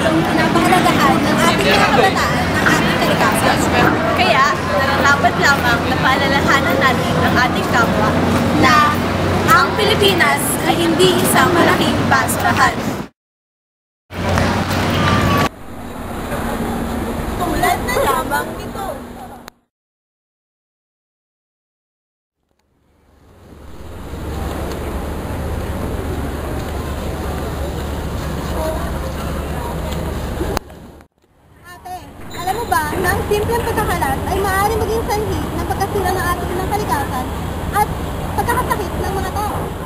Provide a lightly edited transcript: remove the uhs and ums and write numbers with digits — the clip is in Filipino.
lalong pinapahalagahan ng ating mga kabataan ng ating kalikasan. Kaya, nararapat lamang na paalalahanan natin ang ating kapwa Na ang Pilipinas ay hindi isang malaking basurahan. Tulad na lamang nito. Ate, alam mo ba na ang simpleng pagkakalat ay maaaring maging sanhi ng pagkasira ng ating ng kalikasan at pagkakasakit ng mga tao?